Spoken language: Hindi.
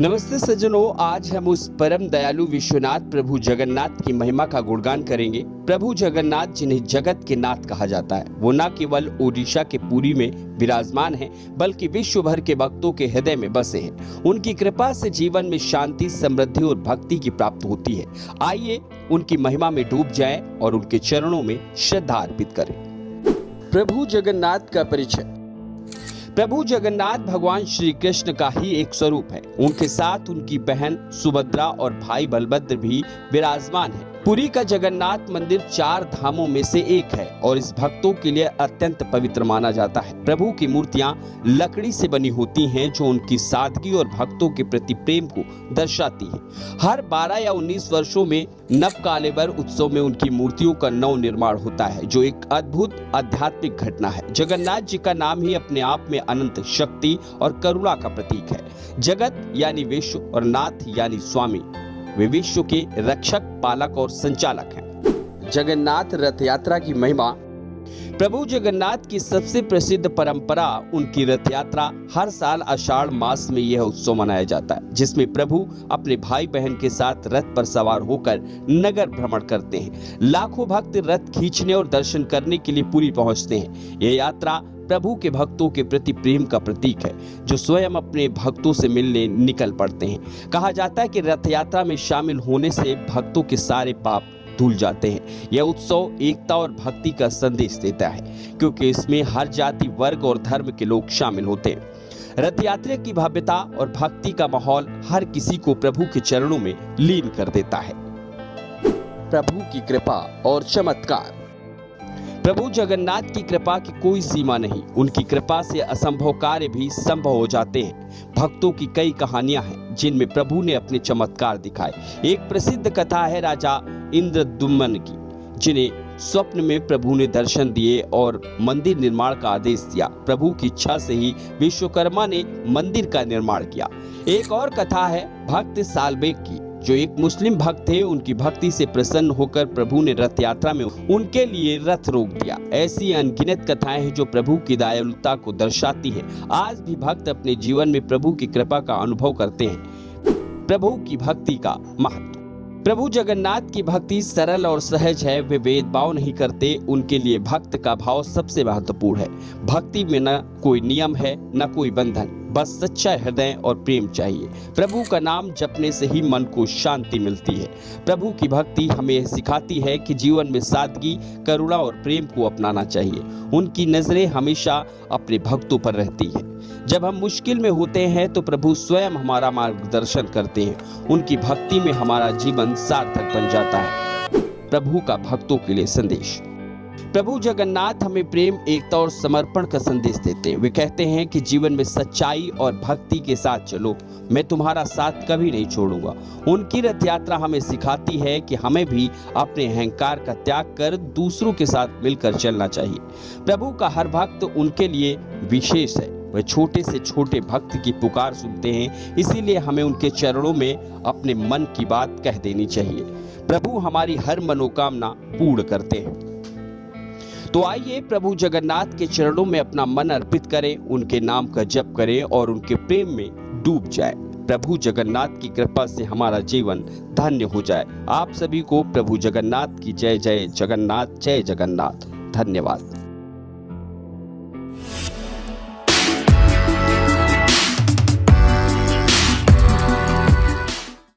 नमस्ते सज्जनों, आज हम उस परम दयालु विश्वनाथ प्रभु जगन्नाथ की महिमा का गुणगान करेंगे। प्रभु जगन्नाथ जिन्हें जगत के नाथ कहा जाता है, वो न केवल ओडिशा के पुरी में विराजमान हैं, बल्कि विश्व भर के भक्तों के हृदय में बसे हैं। उनकी कृपा से जीवन में शांति, समृद्धि और भक्ति की प्राप्ति होती है। आइए उनकी महिमा में डूब जाएं और उनके चरणों में श्रद्धा अर्पित करें। प्रभु जगन्नाथ का परिचय। प्रभु जगन्नाथ भगवान श्री कृष्ण का ही एक स्वरूप है। उनके साथ उनकी बहन सुभद्रा और भाई बलभद्र भी विराजमान है। पुरी का जगन्नाथ मंदिर 4 धामों में से एक है और इस भक्तों के लिए अत्यंत पवित्र माना जाता है। प्रभु की मूर्तियां लकड़ी से बनी होती हैं, जो उनकी सादगी और भक्तों के प्रति प्रेम को दर्शाती है। हर 12 या 19 वर्षों में नवकालेबर उत्सव में उनकी मूर्तियों का नव निर्माण होता है, जो एक अद्भुत आध्यात्मिक घटना है। जगन्नाथ जी का नाम ही अपने आप में अनंत शक्ति और करुणा का प्रतीक है। जगत यानी विश्व और नाथ यानी स्वामी। वे विश्व के रक्षक, पालक और संचालक हैं। जगन्नाथ रथ यात्रा की महिमा। प्रभु जगन्नाथ की सबसे प्रसिद्ध परंपरा उनकी रथ यात्रा। हर साल आषाढ़ मास में यह उत्सव मनाया जाता है, जिसमें प्रभु अपने भाई बहन के साथ रथ पर सवार होकर नगर भ्रमण करते हैं। लाखों भक्त रथ खींचने और दर्शन करने के लिए पुरी पहुंचते हैं। यह यात्रा प्रभु के भक्तों के प्रति प्रेम का प्रतीक है, जो स्वयं अपने भक्तों से मिलने निकल पड़ते हैं। कहा जाता है कि रथ यात्रा में शामिल होने से भक्तों के सारे पाप धुल जाते हैं। यह उत्सव एकता और भक्ति का संदेश देता है, क्योंकि इसमें हर जाति, वर्ग और धर्म के लोग शामिल होते हैं। रथ यात्रा की भव्यता और भक्ति का माहौल हर किसी को प्रभु के चरणों में लीन कर देता है। प्रभु की कृपा और चमत्कार। प्रभु जगन्नाथ की कृपा की कोई सीमा नहीं। उनकी कृपा से असंभव कार्य भी संभव हो जाते हैं। भक्तों की कई कहानियां हैं जिनमें प्रभु ने अपने चमत्कार दिखाए। एक प्रसिद्ध कथा है राजा इंद्रद्युम्न की, जिन्हें स्वप्न में प्रभु ने दर्शन दिए और मंदिर निर्माण का आदेश दिया। प्रभु की इच्छा से ही विश्वकर्मा ने मंदिर का निर्माण किया। एक और कथा है भक्त सालबेग की, जो एक मुस्लिम भक्त थे। उनकी भक्ति से प्रसन्न होकर प्रभु ने रथ यात्रा में उनके लिए रथ रोक दिया। ऐसी अनगिनत कथाएं हैं जो प्रभु की दयालुता को दर्शाती है। आज भी भक्त अपने जीवन में प्रभु की कृपा का अनुभव करते हैं। प्रभु की भक्ति का महत्व। प्रभु जगन्नाथ की भक्ति सरल और सहज है। वे भेदभाव नहीं करते। उनके लिए भक्त का भाव सबसे महत्वपूर्ण है। भक्ति में न कोई नियम है, न कोई बंधन, बस सच्चा हृदय और प्रेम चाहिए। प्रभु का नाम जपने से ही मन को शांति मिलती है। प्रभु की भक्ति हमें सिखाती है कि जीवन में सादगी, करुणा और प्रेम को अपनाना चाहिए। उनकी नजरें हमेशा अपने भक्तों पर रहती है। जब हम मुश्किल में होते हैं तो प्रभु स्वयं हमारा मार्गदर्शन करते हैं। उनकी भक्ति में हमारा जीवन सार्थक बन जाता है। प्रभु का भक्तों के लिए संदेश। प्रभु जगन्नाथ हमें प्रेम, एकता और समर्पण का संदेश देते हैं। वे कहते हैं कि जीवन में सच्चाई और भक्ति के साथ चलो, मैं तुम्हारा साथ कभी नहीं छोड़ूंगा। उनकी रथ यात्रा हमें सिखाती है कि हमें भी अपने अहंकार का त्याग कर दूसरों के साथ मिलकर चलना चाहिए। प्रभु का हर भक्त उनके लिए विशेष है। वह छोटे से छोटे भक्त की पुकार सुनते हैं, इसीलिए हमें उनके चरणों में अपने मन की बात कह देनी चाहिए। प्रभु हमारी हर मनोकामना पूर्ण करते हैं। तो आइए प्रभु जगन्नाथ के चरणों में अपना मन अर्पित करें, उनके नाम का जप करें और उनके प्रेम में डूब जाए। प्रभु जगन्नाथ की कृपा से हमारा जीवन धन्य हो जाए। आप सभी को प्रभु जगन्नाथ की जय जय जगन्नाथ, जय जगन्नाथ। धन्यवाद।